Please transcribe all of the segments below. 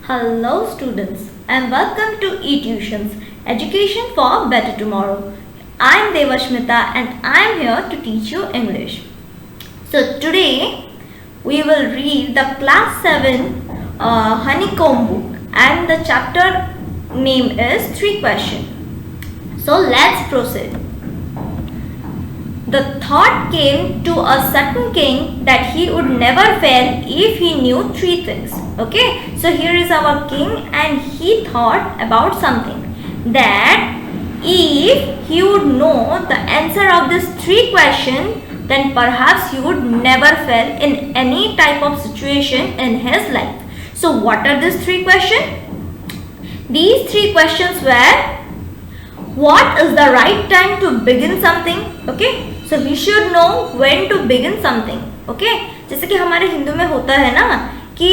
Hello students and welcome to eTutions, Education for Better Tomorrow. I am Devashmita and I am here to teach you English. So today we will read the class 7 honeycomb book and the chapter name is 3 questions. So let's proceed. The thought came to a certain king that he would never fail if he knew 3 things. Okay, so here is our king and he thought about something that if he would know the answer of these 3 questions, then perhaps he would never fail in any type of situation in his life. So what are these 3 questions? These 3 questions were, what is the right time to begin something? Okay, so we should know when to begin something. Okay, जैसे कि हमारे हिंदू में होता है ना कि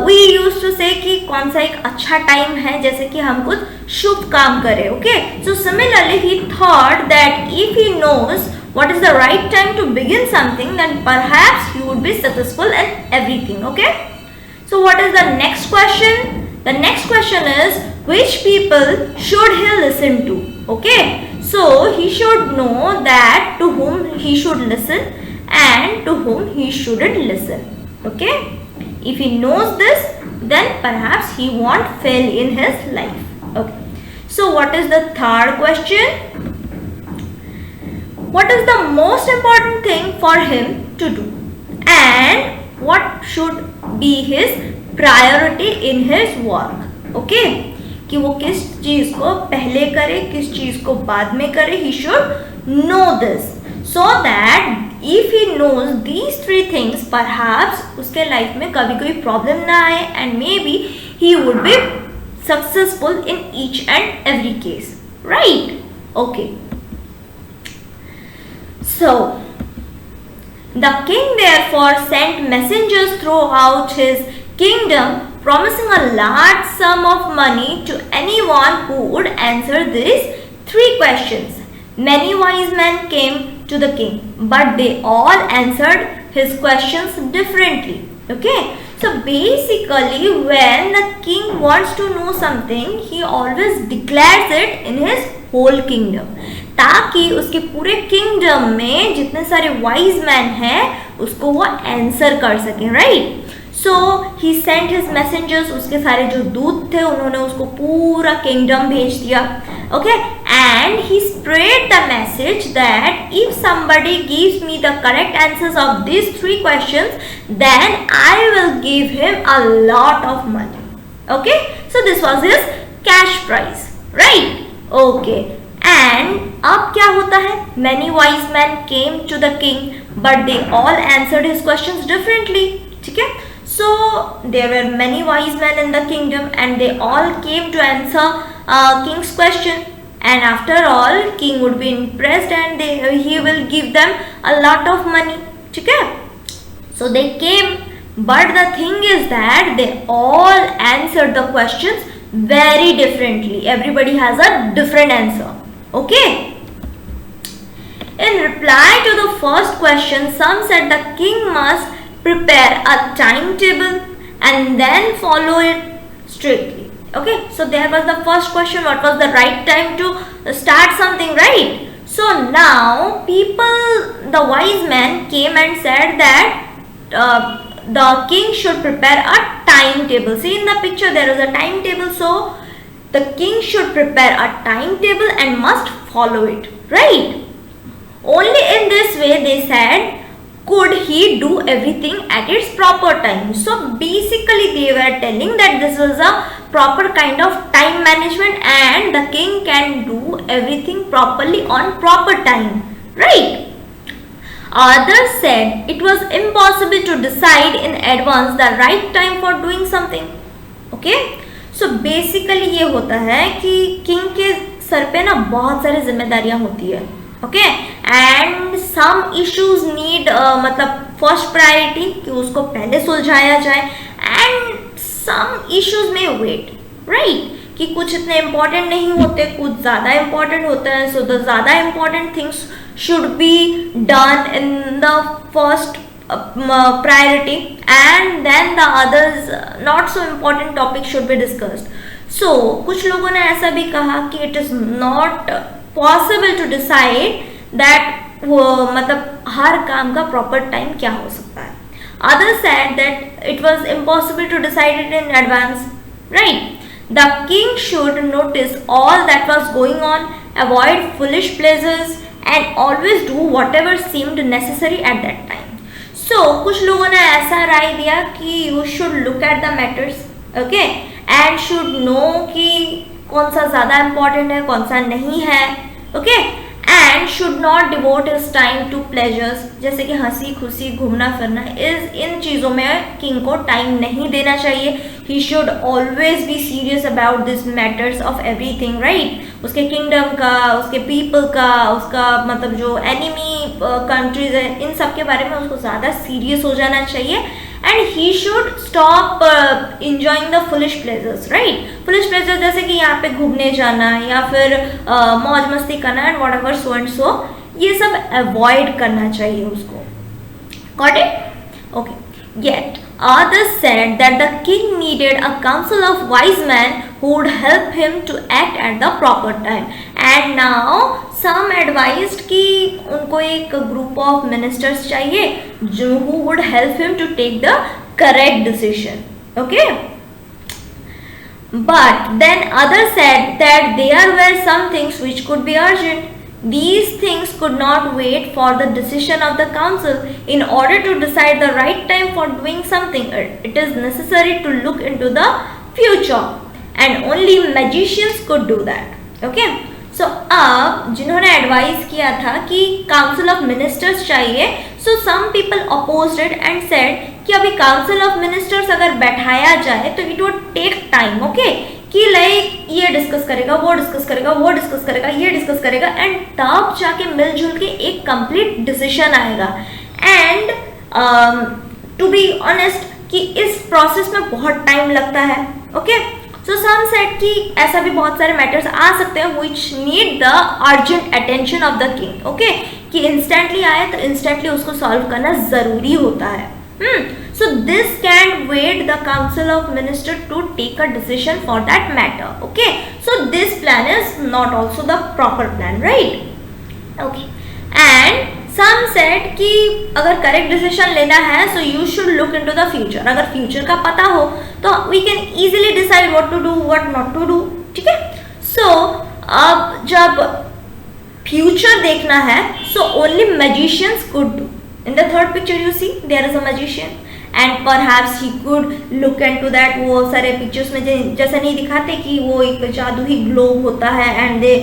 we used to say कि कौन सा एक अच्छा टाइम है जैसे कि हम कुछ शुभ काम करें. Okay, so similarly he thought that if he knows what is the right time to begin something, then perhaps he would be successful in everything. Okay, so what is the next question? The next question is, which people should he listen to? Okay, so he should know that to whom he should listen and to whom he shouldn't listen. Okay, if he knows this, then perhaps he won't fail in his life. Okay, so what is the third question? What is the most important thing for him to do and what should be his priority in his work. Okay, कि वो किस चीज को पहले करे किस चीज को बाद में करे. He should know this so that if he knows these 3 things perhaps उसके लाइफ में कभी कोई प्रॉब्लम ना आए and maybe he would be successful in each and every case. Right? Okay, so the king therefore sent messengers throughout his kingdom, promising a large sum of money to anyone who would answer these 3 questions. Many wise men came to the king, but they all answered his questions differently. Okay, so basically when the king wants to know something, he always declares it in his whole kingdom, ताकि उसके पूरे kingdom में जितने सारे wise man हैं उसको वो answer कर सकें. राइट? सो ही सेंट हिज मैसेंजर्स, उसके सारे जो दूत थे उन्होंने उसको पूरा किंगडम भेज दिया. Okay, and he spread the message that if somebody gives me the correct answers of this 3 questions then I will give him a lot of money. Okay, so this was his cash prize. Right? Okay, and अब क्या होता है? Many wise men came to the king, but they all answered his questions differently. ठीक है? So there were many wise men in the kingdom, and they all came to answer king's question. And after all, king would be impressed, and he will give them a lot of money. ठीक है? So they came, but the thing is that they all answered the questions very differently. Everybody has a different answer. Okay, in reply to the first question, some said the king must prepare a timetable and then follow it strictly. Okay, so there was the first question, what was the right time to start something, right? So now people, the wise men came and said that the king should prepare a timetable. See in the picture there is a timetable, so the king should prepare a timetable and must follow it. Right? Only in this way, they said, could he do everything at its proper time. So basically they were telling that this is a proper kind of time management and the king can do everything properly on proper time. Right? Others said it was impossible to decide in advance the right time for doing something. Okay? So basically ये होता है कि king के sir पे ना बहुत सारी जिम्मेदारियां होती है. Okay, and some issues need मतलब फर्स्ट प्रायोरिटी कि उसको पहले सुलझाया जाए एंड सम इश्यूज में वेट. राइट? कि कुछ इतने इम्पोर्टेंट नहीं होते, कुछ ज़्यादा इम्पोर्टेंट होता है. सो द ज़्यादा important things should be done in the first priority, and then the others not so important topics should be discussed. So कुछ लोगों ने ऐसा भी कहा कि it is not possible to decide that वो मतलब हर काम का proper time क्या हो सकता है. Others said that it was impossible to decide it in advance. Right? The king should notice all that was going on, avoid foolish pleasures, and always do whatever seemed necessary at that time. So कुछ लोगों ने ऐसा राय दिया कि you should look at the matters, okay, and should know कि कौन सा ज़्यादा important है, कौन सा नहीं है, okay, and should not devote his time to pleasures, जैसे कि हंसी खुशी घूमना फिरना, इन चीज़ों में किंग को टाइम नहीं देना चाहिए. He should always be serious about these matters of everything, right? उसके किंगडम का, उसके पीपल का, उसका मतलब जो एनिमी कंट्रीज है, इन सब के बारे में उसको ज़्यादा सीरियस हो जाना चाहिए. And he should stop enjoying the foolish pleasures, right? Foolish pleasures जैसे कि यहाँ पे घूमने जाना या फिर मौज मस्ती करना and what ever so and so, ये सब अवॉइड करना चाहिए उसको. Got it? Okay. Yet others said that the king needed a council of wise men who would help him to act at the proper time. And now some advised कि उनको एक group of ministers चाहिए जो who would help him to take the correct decision. Okay? But then others said that there were some things which could be urgent. These things could not wait for the decision of the council. In order to decide the right time for doing something, it is necessary to look into the future, and only magicians could do that. Okay? So अब जिन्होंने advice किया था कि council of ministers चाहिए, so some people opposed it and said कि अभी council of ministers अगर बैठाया जाए तो it would take time, okay? कि लाइक ये डिस्कस करेगा, वो डिस्कस करेगा, वो डिस्कस करेगा, ये डिस्कस करेगा, एंड तब जाके मिलजुल के एक कंप्लीट डिसीजन आएगा. एंड टू बी ऑनेस्ट कि इस प्रोसेस में बहुत टाइम लगता है. ओके, सो सम सेड कि ऐसा भी बहुत सारे मैटर्स आ सकते हैं which need the urgent attention of the king. Okay, कि इंस्टेंटली आए तो इंस्टेंटली उसको सॉल्व करना जरूरी होता है. So this can wait the council of minister to take a decision for that matter. Okay, so this plan is not also the proper plan, right? Okay, and some said कि अगर correct decision लेना है so you should look into the future. अगर future का पता हो तो we can easily decide what to do, what not to do. ठीक है? So अब जब future देखना है so only magicians could do. In the third picture you see there is a magician and perhaps he could look into that. वो सारे pictures में जैसा नहीं दिखाते कि वो एक जादुई globe होता है and they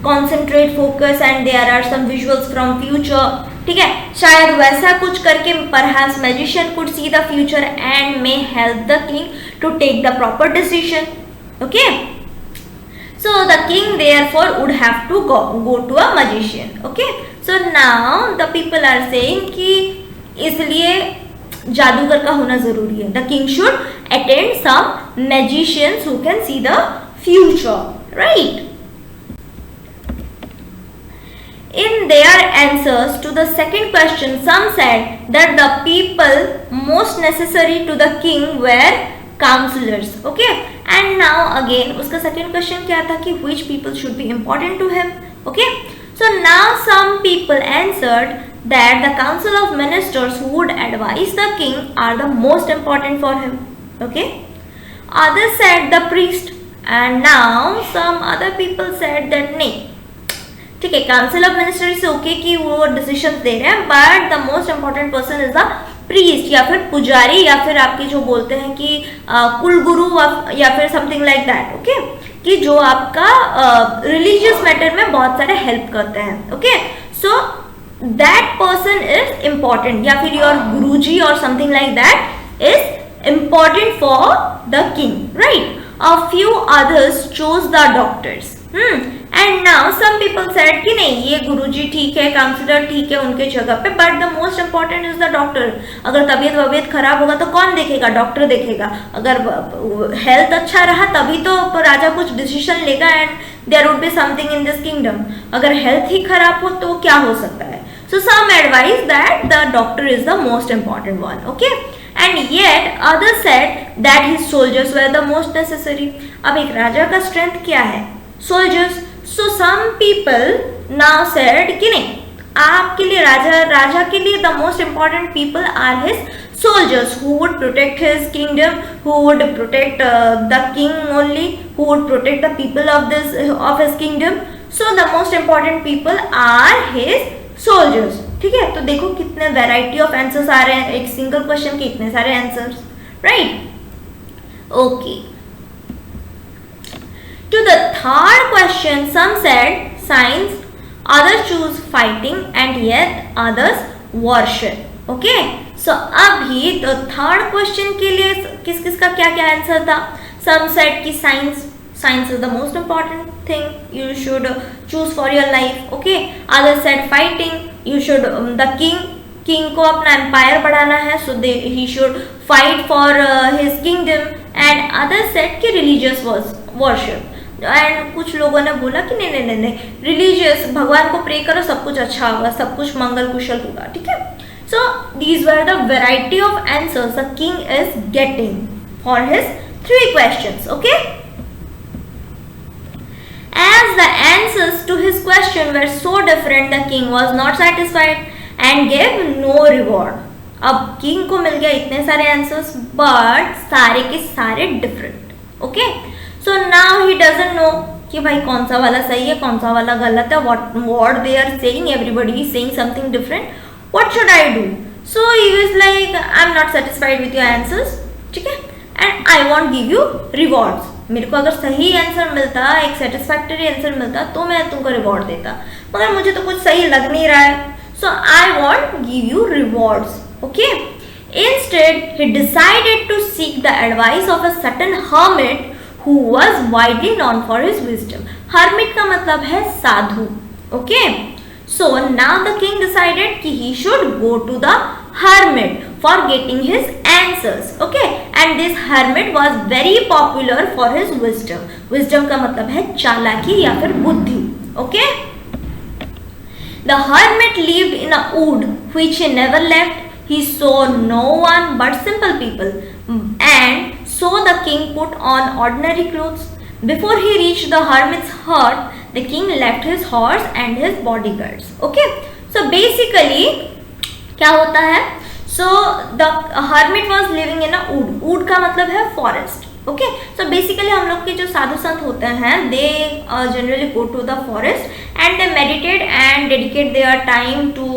concentrate focus and there are some visuals from future. ठीक है, शायद वैसा कुछ करके perhaps magician could see the future and may help the king to take the proper decision. Okay, so the king therefore would have to go to a magician. Okay, so now the people are saying कि इसलिए जादूगर का होना जरूरी है. The king should attend some magicians who can see the future, right? In their answers to the second question, some said that the people most necessary to the king were counselors. Okay, and now again उसका second question क्या था कि which people should be important to him. Okay, so now some people answered that the council of ministers who would advise the king are the most important for him. Okay, others said the priest, and now some other people said that नहीं, ठीक है, council of ministers okay कि वो decision दे रहे हैं, but the most important person is the priest या फिर पुजारी या फिर आपके जो बोलते हैं कि कुलगुरु या फिर समथिंग लाइक दैट. ओके, कि जो आपका रिलीजियस मैटर में बहुत सारे हेल्प करते हैं. Okay, so that person is important या फिर योर गुरुजी और something like that is important for the king, right? A few others chose the doctors. And now some people said कि नहीं, ये गुरुजी ठीक है, काउंसलर ठीक है उनके जगह पे, but the most important is the doctor. अगर तबीयत खराब होगा तो कौन देखेगा? डॉक्टर देखेगा. अगर हेल्थ अच्छा रहा तभी तो राजा कुछ डिसीजन लेगा and there would be something in this kingdom. अगर हेल्थ ही खराब हो तो क्या हो सकता है? So some advise that the doctor is the most important one, okay, and yet others said that his soldiers were the most necessary. अब एक राजा का strength क्या है? Soldiers. So some people now said कि नहीं, आपके लिए राजा के लिए the most important people are his soldiers who would protect his kingdom, who would protect the king only, who would protect the people of his kingdom. So the most important people are his soldiers. ठीक है, तो देखो कितने variety of answers आ रहे हैं एक single question के, इतने सारे answers, right? Okay, to the third question some said science, others choose fighting and yet others worship. Okay, so अभी तो थर्ड क्वेश्चन के लिए किस किस का क्या क्या आंसर था? सम सेड कि science is the most important thing you should choose for your life. Okay, others said fighting, you should the king को अपना empire बढ़ाना है, so he should fight for his kingdom, and others said कि religious worship. And कुछ लोगों ने बोला कि नहीं, रिलीजियस, भगवान को प्रे करो, सब कुछ अच्छा होगा, सब कुछ मंगल कुशल होगा. ठीक है, so these were the variety of answers the king is getting for his 3 questions. Okay, as the answers to his question were so different, the king was not satisfied and gave no reward. अब king को मिल गया इतने सारे answers, but सारे के सारे different. Okay, so now he doesn't know कि भाई कौन सा वाला सही है, कौन सा वाला गलत है. what they are saying, everybody is saying something different. What should I do? So he was like, I'm not satisfied with your answers. ठीक है, and I won't give you rewards. मेरे को अगर सही आंसर मिलता, एक सेटिस्फैक्टरी आंसर मिलता, तो मैं तुमको रिवॉर्ड देता, मगर मुझे तो कुछ सही लग नहीं रहा है, so I won't give you rewards. Okay, instead he decided to seek the advice of a certain hermit who was widely known for his wisdom. Hermit का मतलब है साधु. Okay, so now the king decided कि he should go to the hermit for getting his answers. Okay, and this hermit was very popular for his wisdom. Wisdom का मतलब है चालाकी या फिर बुद्धि. Okay, the hermit lived in a wood which he never left. He saw no one but simple people, and so the king put on ordinary clothes. Before he reached the hermit's hut, the king left his horse and his bodyguards. Okay, so basically क्या होता है? So the hermit was living in a would. Would का मतलब है forest. Okay, so basically हम लोग के जो साधु संत होते हैं, they generally go to the forest and they meditate and dedicate their time to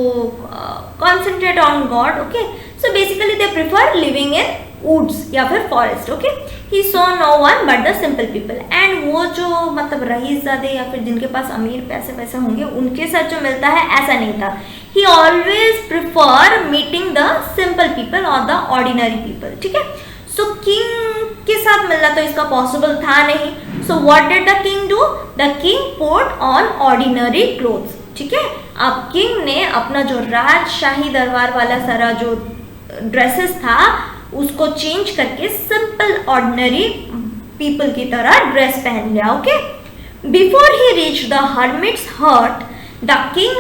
concentrate on God. Okay, so basically they prefer living in woods या फिर forest. Okay, he saw no one but the simple people. And वो जो मतलब रईसज़ादे या फिर जिनके पास अमीर पैसे होंगे, उनके साथ जो मिलता है ऐसा नहीं था. He always prefer meeting the simple people or the ordinary people. ठीक है, so king के साथ मिलना तो इसका possible था नहीं. So what did the king do? The king put on ordinary clothes. ठीक है, अब king ने अपना जो राजशाही दरबार वाला सारा जो ड्रेसेस था उसको चेंज करके सिंपल ऑर्डिनरी पीपल की तरह ड्रेस पहन लिया. Okay, before he reach the hermits हट, the king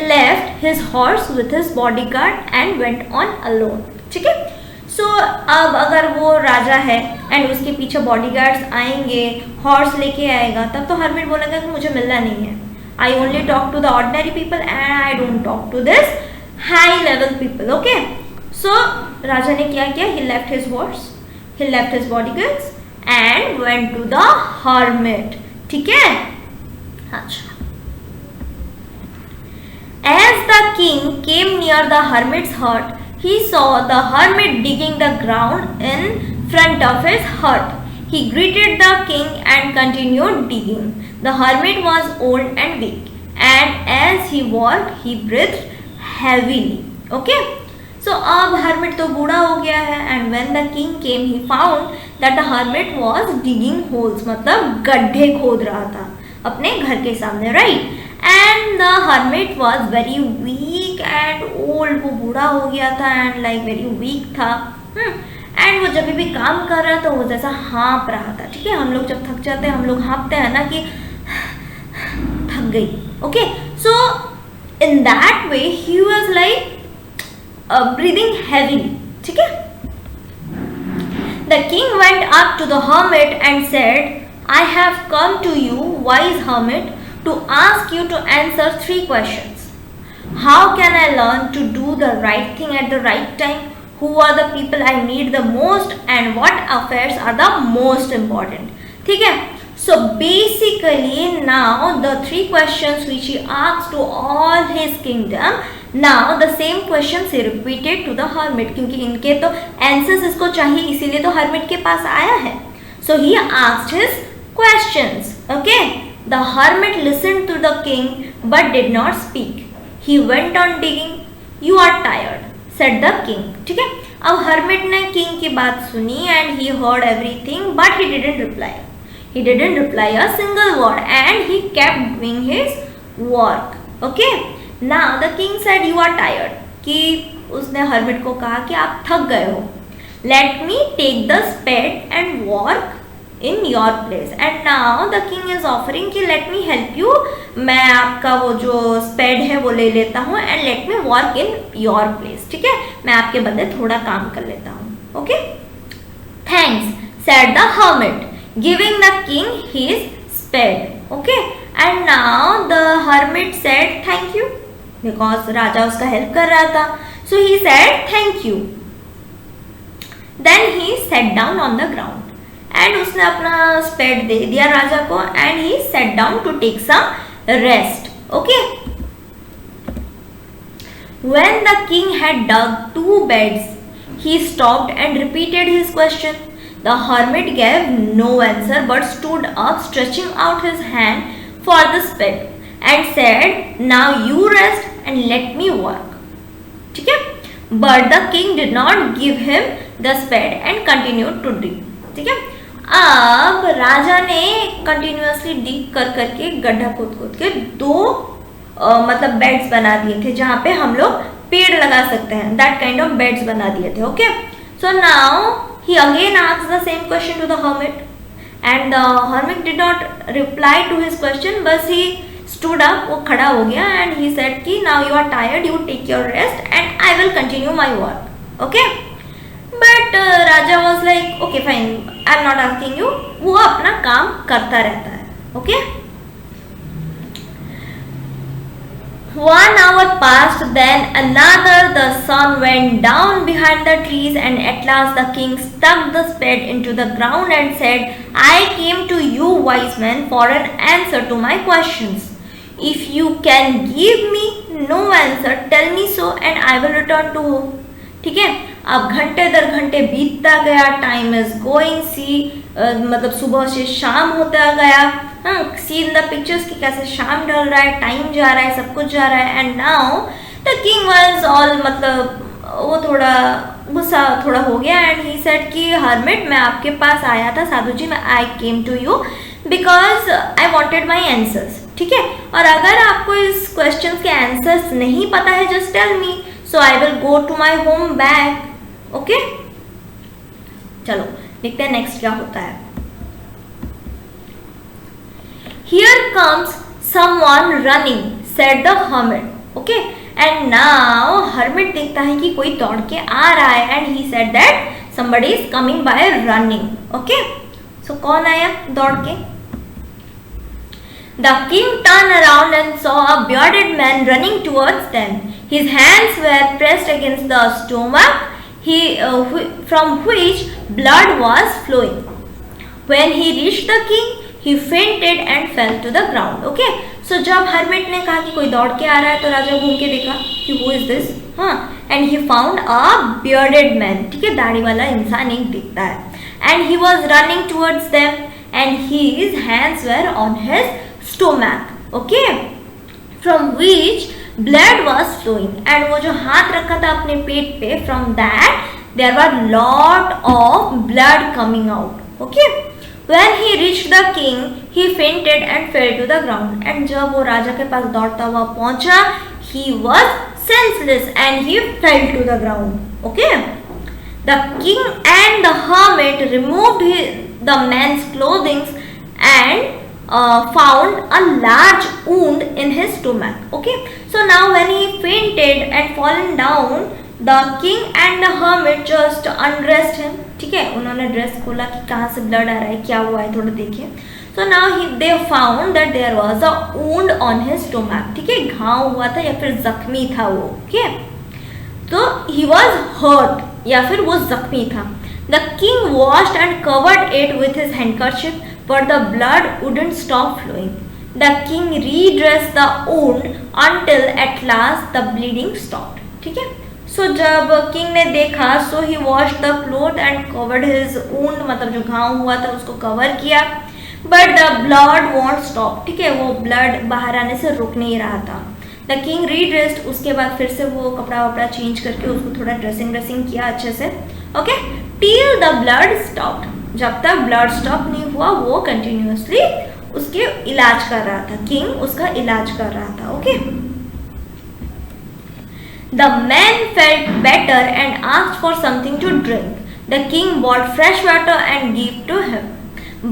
left his horse with his bodyguard and went on alone. ठीक है, सो अब अगर वो राजा है एंड उसके पीछे बॉडीगार्ड्स आएंगे, हॉर्स लेके आएगा, तब तो हर्मिट बोलेगा कि मुझे मिलना नहीं है. I only talk to the ordinary people and I don't talk to this high level people. Okay, so राजा ने क्या किया? He left his horse, he left his bodyguards and went to the hermit. ठीक है, अच्छा. As the king came near the hermit's hut, he saw the hermit digging the ground in front of his hut. He greeted the king and continued digging. The hermit was old and weak, and as he worked, he breathed heavily. Okay? So अब hermit तो बूढ़ा हो गया है, and when the king came, he found that the hermit was digging holes, मतलब गड्ढे खोद रहा था अपने घर के सामने, right? And the hermit was very weak and old. वो बूढ़ा हो गया था and like very weak था. And वो जब भी काम कर रहा था वो जैसा हाँप रहा था. ठीक है, हम लोग जब थक जाते हैं हम लोग हाँपते हैं ना कि थक गई. Okay, so In that way he was like breathing heavily. ठीक है. The king went up to the hermit and said, I have come to you, wise hermit, to ask you to answer 3 questions. How can I learn to do the right thing at the right time? Who are the people I need the most? And what affairs are the most important? ठीक है. So basically now the 3 questions which he asked to all his kingdom, now the same questions he repeated to the hermit, क्योंकि इनके तो answers इसको चाहिए, इसीलिए तो hermit के पास आया है. So he asked his questions. Okay. The hermit listened to the king but did not speak. He went on digging. You are tired, said the king. ठीक है. अब hermit ने king की बात सुनी and he heard everything but he didn't reply. He didn't reply a single word and he kept doing his work. Okay. Now the king said, you are tired. कि उसने hermit को कहा कि आप थक गए हो. Let me take the spade and work in your place. And now the king is offering कि let me help you. मैं आपका वो जो spade है वो ले लेता हूँ and let me work in your place. ठीक है. मैं आपके बदले थोड़ा काम कर लेता हूँ. Okay. Thanks, said the hermit, giving the king his spade. Okay. And now the hermit said thank you because राजा उसका हेल्प कर रहा था. So he said thank you. Then he sat down on the ground and उसने अपना spade दे दिया राजा को and he sat down to take some rest. Okay. When the king had dug 2 beds, he stopped and repeated his question. The hermit gave no answer but stood up, stretching out his hand for the spade and said, now you rest and let me work. ठीक है. But the king did not give him the spade and continued to dig. ठीक है. अब राजा ने continuously डिग कर करके गड्ढा खोद खोद के 2 मतलब बेड्स बना दिए थे जहाँ पे हम लोग पेड़ लगा सकते हैं. दैट काइंड ऑफ बेड्स बना दिए थे. Okay. So now he again asked the same question to the hermit and the hermit did not reply to his question but he stood up. वो खड़ा हो गया and he said कि now you are tired, you take your rest and I will continue my work. Okay. But Raja was like okay fine, I am not asking you. वो अपना काम करता रहता है. Okay. 1 hour passed, then another. The sun went down behind the trees and at last the king stuck the spade into the ground and said, I came to you, wise men, for an answer to my questions. If you can give me no answer, tell me so and I will return to home. ठीक है. अब घंटे दर घंटे बीतता गया. Time is going. सी मतलब सुबह से शाम होता गया. सी इन द पिक्चर्स कि कैसे शाम ढल रहा है, टाइम जा रहा है, सब कुछ जा रहा है. And now the king was all मतलब वो थोड़ा गुस्सा थोड़ा हो गया एंड ही सेड कि हर्मिट मैं आपके पास आया था साधु जी, मैं I came to you because I wanted my answers. ठीक है. और अगर आपको इस क्वेश्चन के आंसर्स नहीं पता है just tell me so I will go to my home back. Okay. चलो देखते हैं नेक्स्ट क्या होता है. Here comes someone running, said the hermit. Okay. And now hermit देखता है कि कोई दौड़ के आ रहा है and he said that somebody is coming by running. Okay. So कौन आया दौड़ के? The king turned around and saw a bearded man running towards them. His hands were pressed against the stomach, from which blood was flowing. When he reached the king, he fainted and fell to the ground. Okay. So जब hermit ने कहा कि कोई दौड़ के आ रहा है तो राजा घूम के देखा कि who is this? हाँ. And he found a bearded man. ठीक है. दाढ़ी वाला इंसान एक दिखता है. And he was running towards them and his hands were on his stomach. Okay. From which blood was flowing. And वो जो हाथ रखा था अपने पेट पे, from that there were lot of blood coming out. Okay. When he reached the king, he fainted and fell to the ground. And जब वो राजा के पास दौड़ता हुआ पहुंचा, he was senseless and he fell to the ground. Okay. The king and the hermit removed the man's clothing and found a large wound in his stomach. Okay, so now when he fainted and fallen down, the king and the hermit just undressed him. ठीक है, उन्होंने dress खोला कि कहाँ से blood आ रहा है, क्या हुआ है, थोड़ा देखिए. So now they found that there was a wound on his stomach. ठीक है, घाव हुआ था या फिर जख्मी था वो. Okay, तो he was hurt या फिर वो जख्मी था. The king washed and covered it with his handkerchief, but the blood wouldn't stop flowing. The king redressed the wound until at last the bleeding stopped. ठीक है, सो जब किंग ने देखा, so he wash the cloth and covered his wound, मतलब जो घाव हुआ था उसको कवर किया, but the blood won't stop. ठीक है, वो ब्लड बाहर आने से रुक नहीं रहा था. द किंग रीड्रेस्ड, उसके बाद फिर से वो कपड़ा वपड़ा चेंज करके उसको थोड़ा ड्रेसिंग किया अच्छे से. Okay, till the blood stopped, जब तक ब्लड स्टॉप नहीं हुआ वो कंटिन्यूसली उसके इलाज कर रहा था. किंग उसका इलाज कर रहा था. Okay, the man felt better and asked for something to drink. The king bought fresh water and gave to him.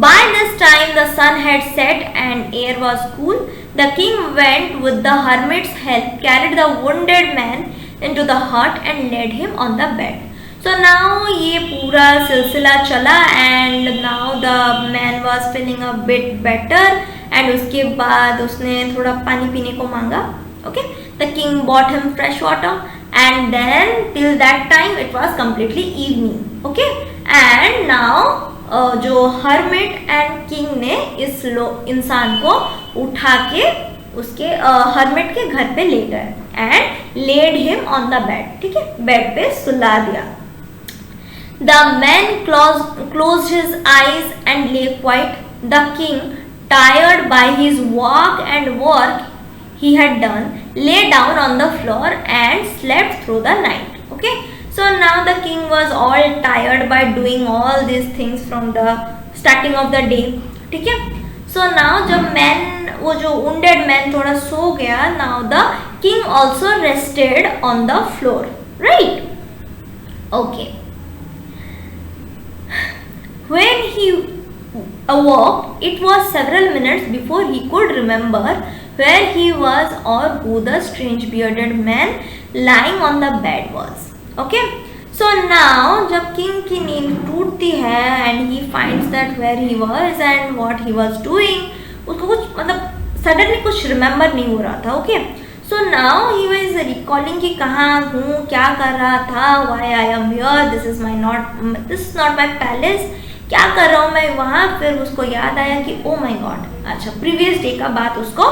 By this time the sun had set and air was cool. The king went with the hermit's help, carried the wounded man into the hut and laid him on the bed. So now ये पूरा सिलसिला चला and now the man was feeling a bit better and उसके बाद उसने थोड़ा पानी पीने को मांगा. Okay, the king bought him fresh water and then till that time it was completely evening. Okay, and now जो hermit and king ने इस इंसान को उठा के उसके hermit के घर पे ले गए and laid him on the bed. ठीक है, बेड पे सुला दिया. The man closed his eyes and lay quiet. The king, tired by his walk and work he had done, lay down on the floor and slept through the night. Okay, so now the king was all tired by doing all these things from the starting of the day. ठीक है, so now जब man वो जो wounded man थोड़ा सो गया, now the king also rested on the floor, right? Okay, when he awoke, it was several minutes before he could remember where he was or who the strange bearded man lying on the bed was. Okay, so now जब king की नींद टूटती है and he finds that where he was and what he was doing, उसको कुछ मतलब suddenly कुछ remember नहीं हो रहा था. Okay, so now he was recalling कि कहाँ हूँ, क्या कर रहा था, why I am here, this is not my palace, क्या कर रहा हूँ मैं वहाँ. फिर उसको याद आया कि ओ माई गॉड, अच्छा प्रीवियस डे का बात उसको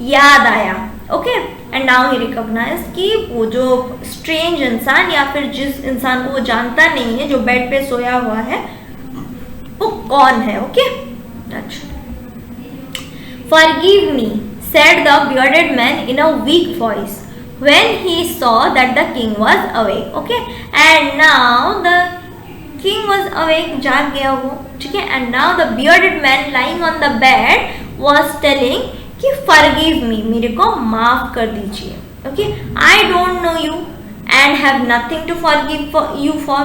याद आया. Okay, and now he recognize कि वो जो स्ट्रेंज इंसान या फिर जिस इंसान को वो जानता नहीं है जो बेड पे सोया हुआ है वो कौन है. ओके, अच्छा. Forgive me, said the bearded man in a weak voice when he saw that the king was awake. Okay, and now the king was awake, जाग गया वो. ठीक है, and now the bearded man lying on the bed was telling कि forgive me, मेरे को माफ कर दीजिए. Okay, I don't know you and have nothing to forgive you for,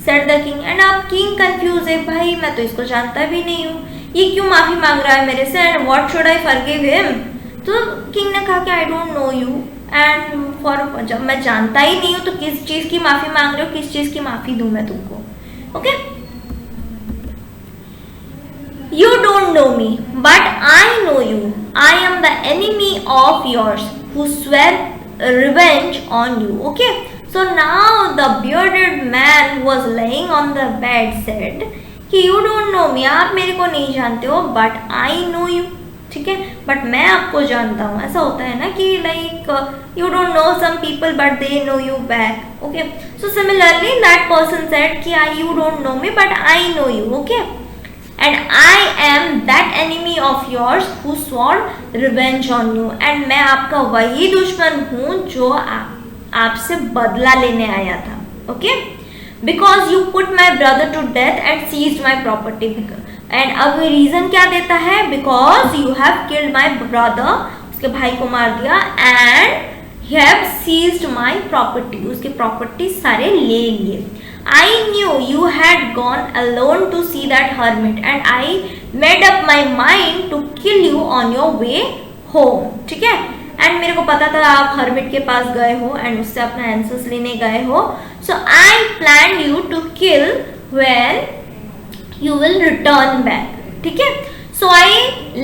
said the king. and अब king confused है, भाई मैं तो इसको जानता भी नहीं हूँ, ये क्यों माफी मांग रहा है मेरे से, and what should I forgive him. तो king ने कहा कि I don't know you and for जब मैं जानता ही नहीं हूँ तो किस चीज़ की माफी मांग रहे हो, किस चीज़ की माफी दूँ मैं तुमको. Okay, you don't know me but I know you. I am the enemy of yours who swear revenge on you. Okay, so now the bearded man who was laying on the bed said कि you don't know me, आप मेरे को नहीं जानते हो, but I know you. ठीक है, but मैं आपको जानता हूँ. ऐसा होता है ना कि like you don't know some people but they know you back. Okay, so similarly that person said कि you don't know me but I know you. Okay, and I am that enemy of yours who swore revenge on you. And मैं आपका वही दुश्मन हूँ जो आपसे बदला लेने आया था. Okay, because you put my brother to death and seized my property. And अब रीजन क्या देता है, because you have killed my brother, उसके भाई को मार दिया, and have seized my property, उसके प्रॉपर्टी सारे ले लिए. I knew you had gone alone to see that hermit and I made up my mind to kill you on your way home. ठीक है, एंड मेरे को पता था आप हर्मिट के पास गए हो एंड उससे अपना आंसर्स लेने गए हो. So I plan you to kill when you will return back. ठीक है, so I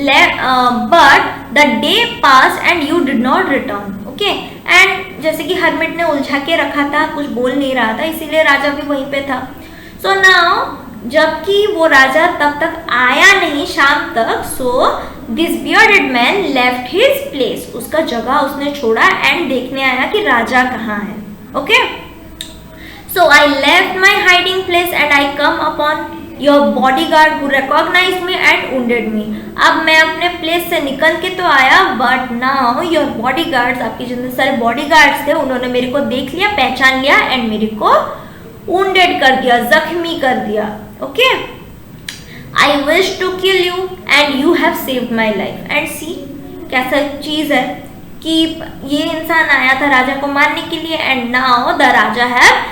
left but the day pass and you did not return. Okay, and जैसे कि हर्मिट ने उलझा के रखा था, कुछ बोल नहीं रहा था, इसीलिए राजा भी वहीं पे था. सो नाउ जबकि वो राजा तब तक आया नहीं शाम तक, so this bearded man left his place. उसका जगह उसने छोड़ा एंड देखने आया कि राजा कहाँ है. Okay, so I left my hiding place and I come upon your bodyguard who recognised me and wounded me. अब मैं अपने प्लेस से निकल के तो आया, बट नाउ योर बॉडीगार्ड्स, आपके जितने सारे बॉडीगार्ड्स थे, उन्होंने मेरे को देख लिया, पहचान लिया एंड मेरे को वुंडेड कर दिया, जख्मी कर दिया. Okay, I wish to kill you and you have saved my life. And see कैसा चीज है कि ये इंसान आया था राजा को मारने के लिए and now the Raja have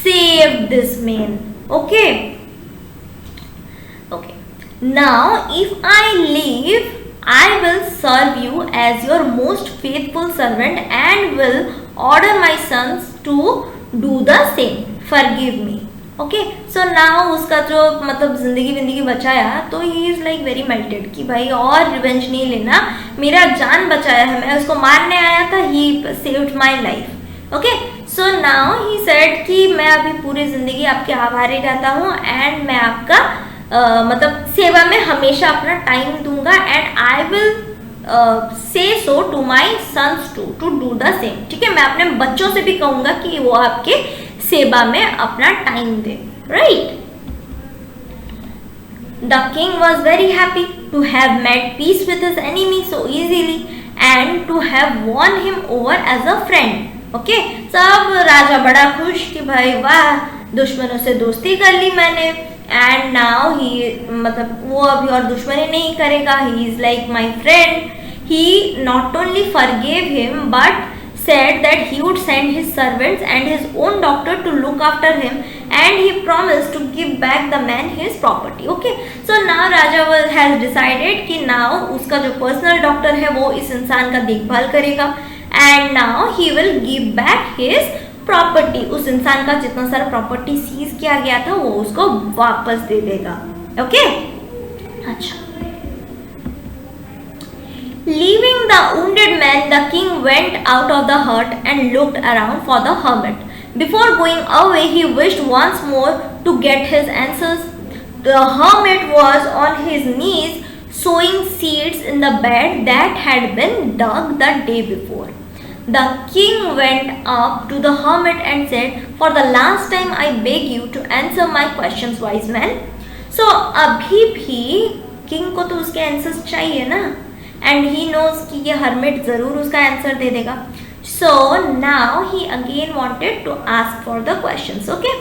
saved this man. Okay, okay, now if I leave, I will serve you as your most faithful servant and will order my sons to do the same. Forgive me. Okay, so now उसका जो मतलब जिंदगी बचाया, तो he is like very melted कि भाई और revenge नहीं लेना, मेरा जान बचाया है, मैं उसको मारने आया था, he saved my life. Okay, so now he said कि मैं अभी पूरी जिंदगी आपके आभारी रहता हूँ एंड मैं आपका मतलब सेवा में हमेशा अपना टाइम दूंगा and I will say so to my sons to do the same. ठीक है, मैं अपने बच्चों से भी कहूंगा कि वो आपके सेवा में अपना टाइम दे. Right, the king was very happy to have made peace with his enemy so easily and to have won him over as a friend. Okay, सब राजा बड़ा खुश कि भाई वाह, दुश्मनों से दोस्ती कर ली मैंने एंड नाउ ही मतलब वो अभी और दुश्मनी नहीं करेगा. He is like my friend. He not only forgave him but said that he would send his servants and his own doctor to look after him and he promised to give back the man his property. Okay, so now Raja has decided कि now उसका जो personal doctor है वो इस इंसान का देखभाल करेगा and now he will give back his property. उस इंसान का जितना सारा प्रॉपर्टी सीज किया गया था वो उसको वापस दे देगा. ओके, अच्छा. Leaving the wounded man, the king went out of the hut and looked around for the hermit. Before going away, he wished once more to get his answers. The hermit was on his knees sowing seeds in the bed that had been dug the day before. The king went up to the hermit and said, "For the last time I beg you to answer my questions, wise man." So अभी भी king को तो उसके answers चाहिए ना, and he knows कि ये hermit ज़रूर उसका answer दे देगा. So now he again wanted to ask for the questions. Okay,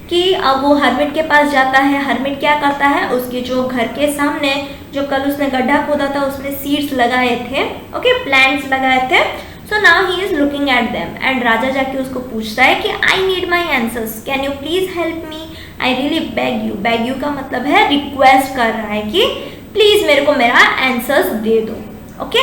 कि अब वो hermit के पास जाता है. hermit क्या करता है, उसके जो घर के सामने जो कल उसने गड्ढा खोदा था उसमें seeds लगाए थे. Okay, plants लगाए थे. So now he is looking at them and राजा जाके उसको पूछता है कि I need my answers. Can you please help me? I really beg you. Beg you का मतलब है request कर रहा है कि प्लीज मेरे को मेरा आंसर्स दे दो. Okay,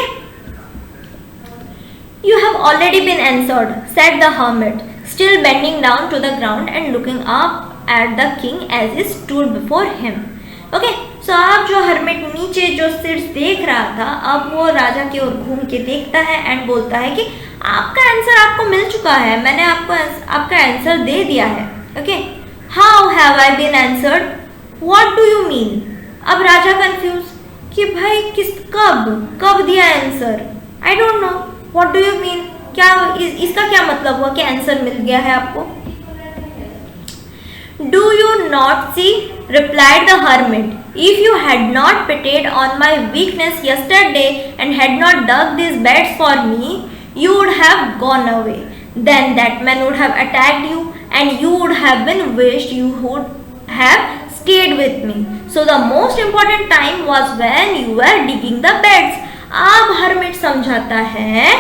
You have already been answered, said the hermit, still bending down to the ground and looking up at the king as he stood before him. Okay, so अब जो hermit नीचे जो seeds देख रहा था, अब वो राजा की ओर घूम के देखता है एंड बोलता है कि आपका आंसर आपको मिल चुका है, मैंने आपको आपका आंसर दे दिया है. Okay, how have I been answered? What do you mean? अब राजा कंफ्यूज कि भाई कब दिया answer. I don't know, what do you mean, क्या इसका क्या मतलब हुआ कि आंसर मिल गया है आपको. Do you not see, replied the hermit, if you had not pitied on my weakness yesterday and had not dug these beds for me, you would have gone away. Then that man would have attacked you and you would have been wished you would have stayed with me. So the most important time was when you were digging the beds. अब hermit समझाता है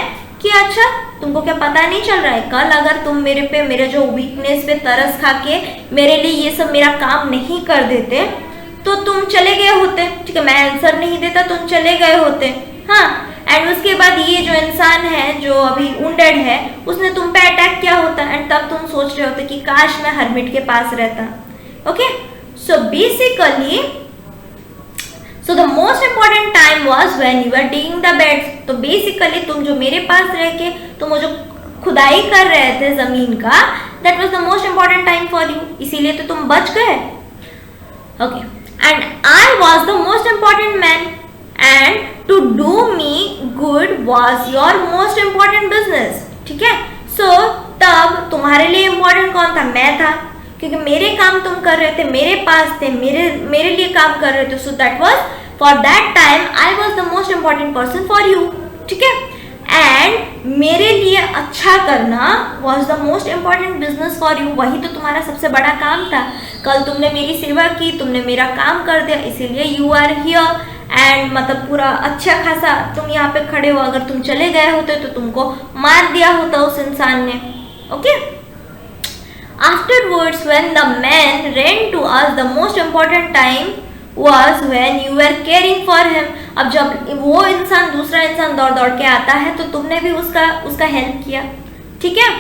कि अच्छा तुमको क्या पता नहीं चल रहा है, कल अगर तुम मेरे जो वीकनेस पे तरस खा के मेरे लिए ये सब मेरा काम नहीं कर देते तो तुम चले गए होते, ठीक है, मैं आंसर नहीं देता तुम चले गए होते, हाँ। एंड उसके बाद ये जो इंसान है जो अभी वुंडेड है उसने तुम पे अटैक किया होता एंड तब तुम सोच रहे होते कि काश मैं हर्मिट के पास रहता। Okay, so basically so the most important time was when you are digging the beds. तो बेसिकली तुम जो मेरे पास रह के तुम जो खुदाई कर रहे थे जमीन का, that was the most important time for you, इसीलिए तो तुम बच गए। Okay, and I was the most important man and to do me good was your most important business. ठीक है, सो तब तुम्हारे लिए इम्पोर्टेंट कौन था? मैं था, क्योंकि मेरे काम तुम कर रहे थे, मेरे पास थे, मेरे लिए काम कर रहे थे। So that was for that time I was the most important person for you. ठीक है, एंड मेरे लिए अच्छा करना was the most important business for you. वही तो तुम्हारा सबसे बड़ा काम था। कल तुमने मेरी सेवा की, तुमने मेरा काम कर दिया, इसीलिए यू आर हियर एंड मतलब पूरा अच्छा खासा तुम यहाँ पे खड़े हो। अगर तुम चले गए होते तो तुमको मार दिया होता उस इंसान ने। Okay, afterwards when the man ran to us, the most important time was when you were caring for him। अब जब वो इंसान दूसरा इंसान दौड़ दौड़ के आता है तो तुमने भी उसका हेल्प किया। ठीक है,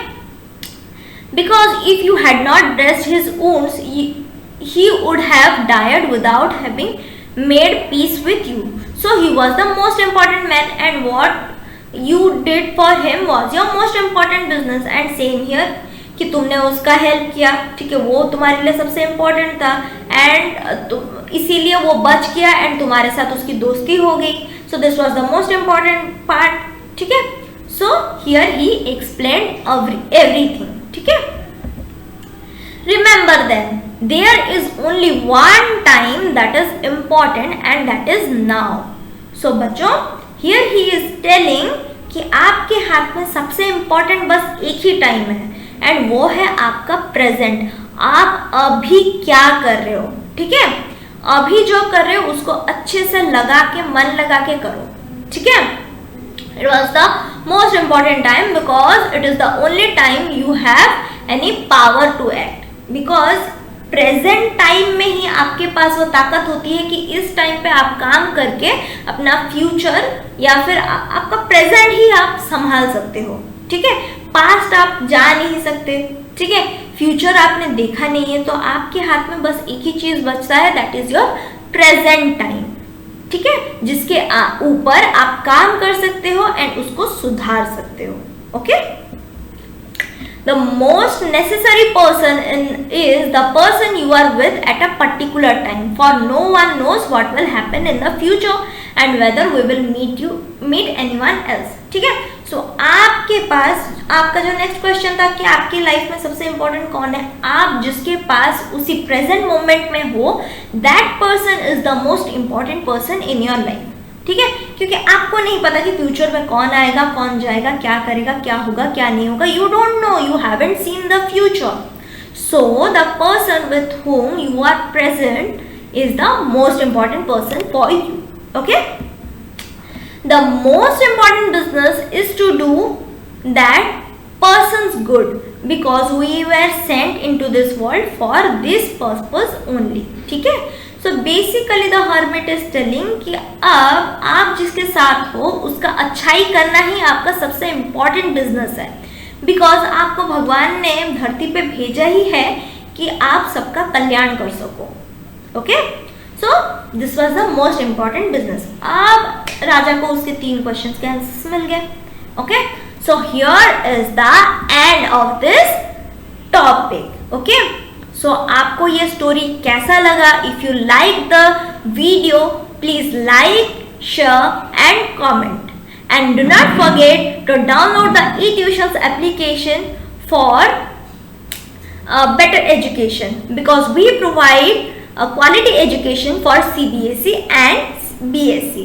because if you had not dressed his wounds he would have died without having made peace with you, so he was the most important man and what you did for him was your most important business। and same here कि तुमने उसका help किया, ठीक है, वो तुम्हारे लिए सबसे इम्पोर्टेंट था एंड इसीलिए वो बच गया एंड तुम्हारे साथ उसकी दोस्ती हो गई। So this was the most important part. ठीक है, so here he explained everything. ठीक है, remember then there is only one time that is important and that is now. So बच्चों, हियर ही इज टेलिंग कि आपके हाथ में सबसे इम्पोर्टेंट बस एक ही टाइम है एंड वो है आपका प्रेजेंट। आप अभी क्या कर रहे हो? ठीक है, अभी जो कर रहे हो उसको अच्छे से लगा के, मन लगा के करो। ठीक है, it was the most important time because it is the only time you have any power to act. Because present time में ही आपके पास वो ताकत होती है कि इस टाइम पे आप काम करके अपना फ्यूचर या फिर आपका प्रेजेंट ही आप संभाल सकते हो। ठीक है, पास्ट आप जा नहीं सकते, ठीक है, फ्यूचर आपने देखा नहीं है, तो आपके हाथ में बस एक ही चीज बचता है, that is your present time. ठीक है, जिसके ऊपर आप काम कर सकते हो एंड उसको सुधार सकते हो। Okay, the most necessary person is the person you are with at a particular time, for no one knows what will happen in the future and whether we will meet anyone else। ठीक है, सो आपके पास आपका जो next question था कि आपकी life में सबसे इंपॉर्टेंट कौन है, आप जिसके पास उसी प्रेजेंट मोमेंट में हो, that person is the most important person in your life. ठीक है, क्योंकि आपको नहीं पता कि फ्यूचर में कौन आएगा, कौन जाएगा, क्या करेगा, क्या होगा, क्या नहीं होगा। You don't no, you haven't seen the future. So the person with whom you are present is the most important person for you। okay, the most important business is to do that person's good because we were sent into this world for this purpose only। ठीक है, so basically the hermit is telling कि अब आप जिसके साथ हो उसका अच्छाई करना ही आपका सबसे इम्पॉर्टेंट बिजनेस है। बिकॉज आपको भगवान ने धरती पे भेजा ही है कि आप सबका कल्याण कर सको। Okay, so this was the most important business. अब राजा को उसके 3 क्वेश्चन के आंसर्स मिल गए। Okay, so here is the end of this topic. Okay, so आपको ये स्टोरी कैसा लगा? If you like the video please like, share and comment and do not forget to download the eTutions application for better education because we provide a quality education for CBSE and BSE।